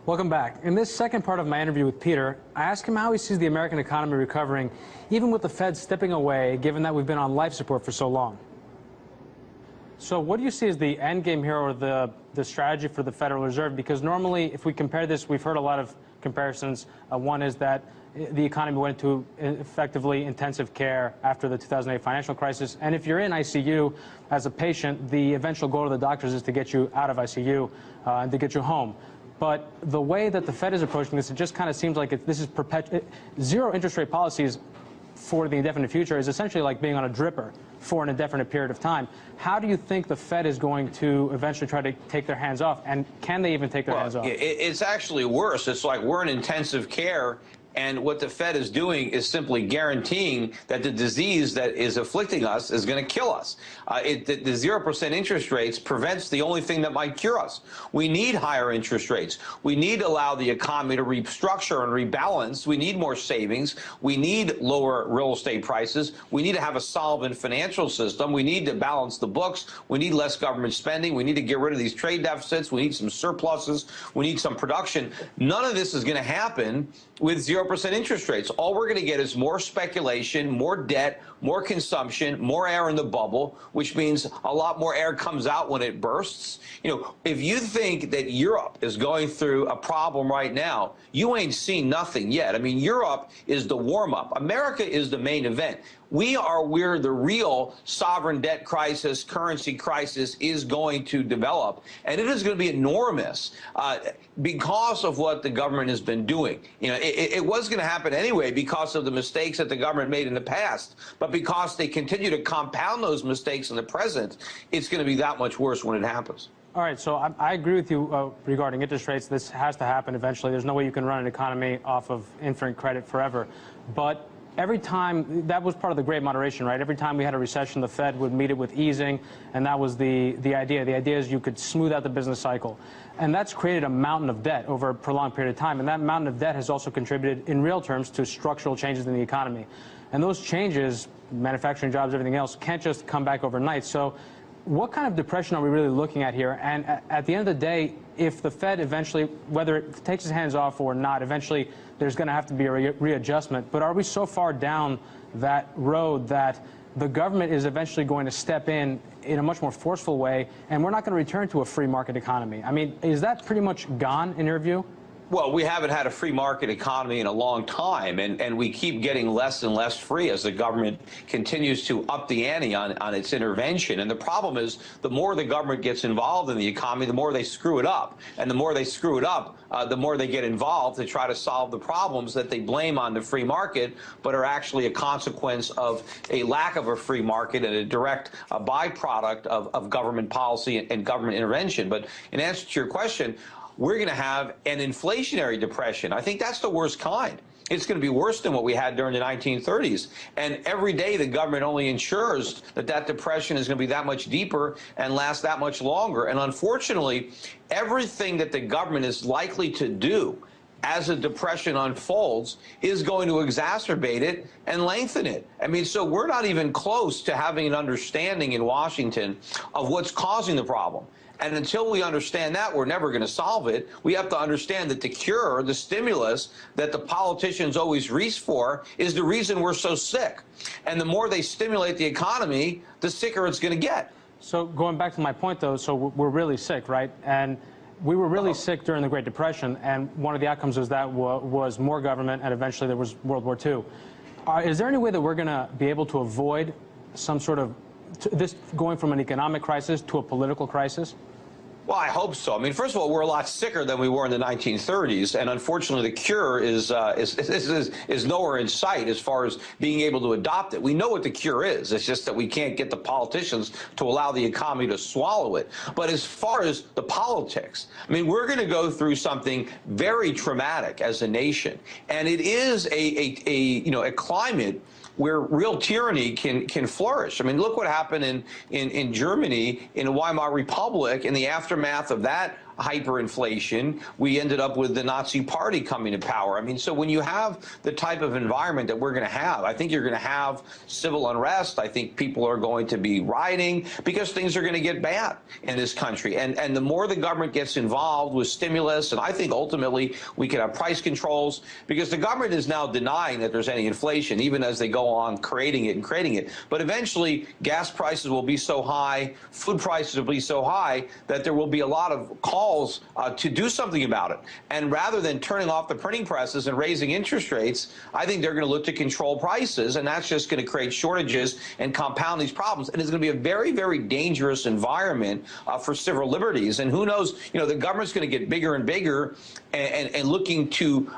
Welcome back. In this second part of my interview with Peter, I asked him how he sees the American economy recovering, even with the Fed stepping away, given that we've been on life support for so long. So what do you see as the end game here, or the strategy for the Federal Reserve? Because normally, if we compare this, we've heard a lot of comparisons. One is that the economy went into effectively intensive care after the 2008 financial crisis. And if you're in ICU as a patient, the eventual goal of the doctors is to get you out of ICU and to get you home. But the way that the Fed is approaching this, it just kind of seems like this is zero interest rate policies for the indefinite future is essentially like being on a dripper for an indefinite period of time. How do you think the Fed is going to eventually try to take their hands off? And can they even take their hands off? It's actually worse. It's like we're in intensive care, and what the Fed is doing is simply guaranteeing that the disease that is afflicting us is going to kill us. The 0% interest rates prevents the only thing that might cure us. We need higher interest rates. We need to allow the economy to restructure and rebalance. We need more savings. We need lower real estate prices. We need to have a solvent financial system. We need to balance the books. We need less government spending. We need to get rid of these trade deficits. We need some surpluses. We need some production. None of this is going to happen with 0% interest rates. All we're going to get is more speculation, more debt, more consumption, more air in the bubble, which means a lot more air comes out when it bursts. You know, if you think that Europe is going through a problem right now, you ain't seen nothing yet. I mean, Europe is the warm-up. America is the main event. We are where the real sovereign debt crisis, currency crisis is going to develop, and it is going to be enormous because of what the government has been doing. You know, it was going to happen anyway because of the mistakes that the government made in the past, but because they continue to compound those mistakes in the present, it's going to be that much worse when it happens. All right, so I agree with you regarding interest rates. This has to happen eventually. There's no way you can run an economy off of infinite credit forever. But every time, that was part of the Great Moderation, right? Every time we had a recession, the Fed would meet it with easing, and that was the idea. The idea is you could smooth out the business cycle. And that's created a mountain of debt over a prolonged period of time. And that mountain of debt has also contributed, in real terms, to structural changes in the economy. And those changes, manufacturing jobs, everything else, can't just come back overnight. So what kind of depression are we really looking at here? And at the end of the day, if the Fed eventually, whether it takes its hands off or not, eventually there's going to have to be a readjustment. But are we so far down that road that the government is eventually going to step in a much more forceful way, and we're not going to return to a free market economy? I mean, is that pretty much gone in your view? Well, we haven't had a free market economy in a long time, and we keep getting less and less free as the government continues to up the ante on its intervention. And the problem is, the more the government gets involved in the economy, the more they screw it up. And the more they screw it up, the more they get involved to try to solve the problems that they blame on the free market, but are actually a consequence of a lack of a free market and a direct byproduct of government policy and government intervention. But in answer to your question, we're going to have an inflationary depression. I think that's the worst kind. It's going to be worse than what we had during the 1930s. And every day the government only ensures that that depression is going to be that much deeper and last that much longer. And unfortunately, everything that the government is likely to do as a depression unfolds is going to exacerbate it and lengthen it. I mean, so we're not even close to having an understanding in Washington of what's causing the problem. And until we understand that, we're never going to solve it. We have to understand that the cure, the stimulus that the politicians always reach for, is the reason we're so sick. And the more they stimulate the economy, the sicker it's going to get. So going back to my point, though, so we're really sick, right? And we were really sick during the Great Depression, and one of the outcomes of that was more government, and eventually there was World War II. Is there any way that we're going to be able to avoid some sort of this going from an economic crisis to a political crisis? Well, I hope so. I mean, first of all, we're a lot sicker than we were in the 1930s, and unfortunately, the cure is nowhere in sight as far as being able to adopt it. We know what the cure is. It's just that we can't get the politicians to allow the economy to swallow it. But as far as the politics, I mean, we're going to go through something very traumatic as a nation, and it is a climate where real tyranny can flourish. I mean, look what happened in Germany, in the Weimar Republic, in the aftermath of that hyperinflation. We ended up with the Nazi Party coming to power. I mean, so when you have the type of environment that we're going to have, I think you're going to have civil unrest. I think people are going to be rioting because things are going to get bad in this country. And the more the government gets involved with stimulus, and I think ultimately we can have price controls, because the government is now denying that there's any inflation, even as they go on creating it and creating it. But eventually, gas prices will be so high, food prices will be so high that there will be a lot of calls to do something about it. And rather than turning off the printing presses and raising interest rates, I think they're going to look to control prices, and that's just going to create shortages and compound these problems. And it's going to be a very, very dangerous environment for civil liberties. And who knows, you know, the government's going to get bigger and bigger and looking to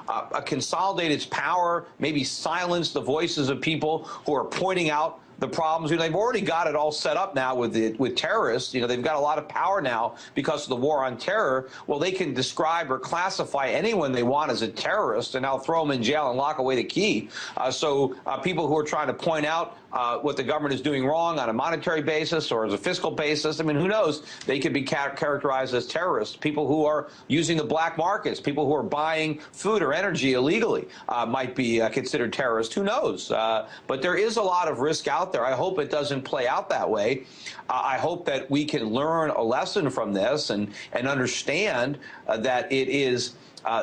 consolidate its power, maybe silence the voices of people who are pointing out the problems. You know, they've already got it all set up now with terrorists. You know, they've got a lot of power now because of the war on terror. Well, they can describe or classify anyone they want as a terrorist and now throw them in jail and lock away the key. So people who are trying to point out what the government is doing wrong on a monetary basis or as a fiscal basis, I mean, who knows? They could be characterized as terrorists. People who are using the black markets, people who are buying food or energy illegally might be considered terrorists. Who knows? But there is a lot of risk out there. I hope it doesn't play out that way. I hope that we can learn a lesson from this and understand that it is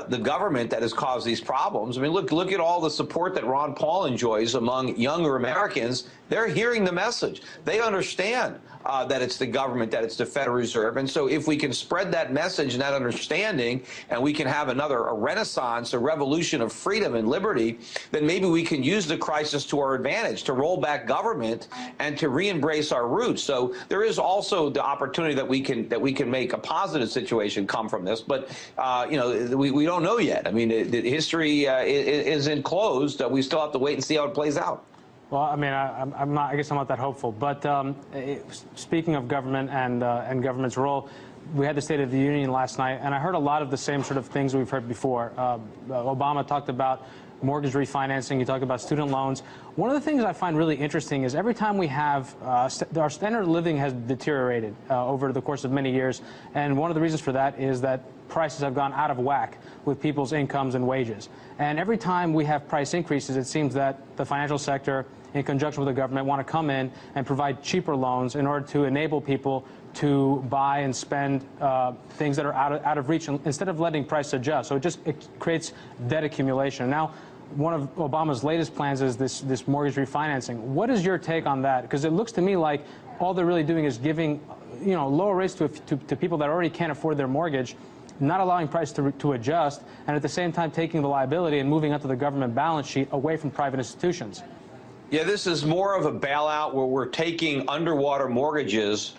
the government that has caused these problems. I mean, look at all the support that Ron Paul enjoys among younger Americans. They're hearing the message. They understand that it's the government, that it's the Federal Reserve. And so if we can spread that message and that understanding, and we can have a renaissance, a revolution of freedom and liberty, then maybe we can use the crisis to our advantage, to roll back government and to re-embrace our roots. So there is also the opportunity that we can make a positive situation come from this. But, you know, we don't know yet. I mean, history isn't closed. We still have to wait and see how it plays out. Well, I mean, I guess I'm not that hopeful. But speaking of government and government's role, we had the State of the Union last night, and I heard a lot of the same sort of things we've heard before. Obama talked about mortgage refinancing. He talked about student loans. One of the things I find really interesting is every time we have our standard of living has deteriorated over the course of many years, and one of the reasons for that is that prices have gone out of whack with people's incomes and wages. And every time we have price increases, it seems that the financial sector, in conjunction with the government, want to come in and provide cheaper loans in order to enable people to buy and spend things that are out of reach instead of letting price adjust. So it creates debt accumulation. Now, one of Obama's latest plans is this mortgage refinancing. What is your take on that? Because it looks to me like all they're really doing is giving, you know, lower rates to people that already can't afford their mortgage, not allowing price to adjust, and at the same time taking the liability and moving onto the government balance sheet away from private institutions. Yeah, this is more of a bailout where we're taking underwater mortgages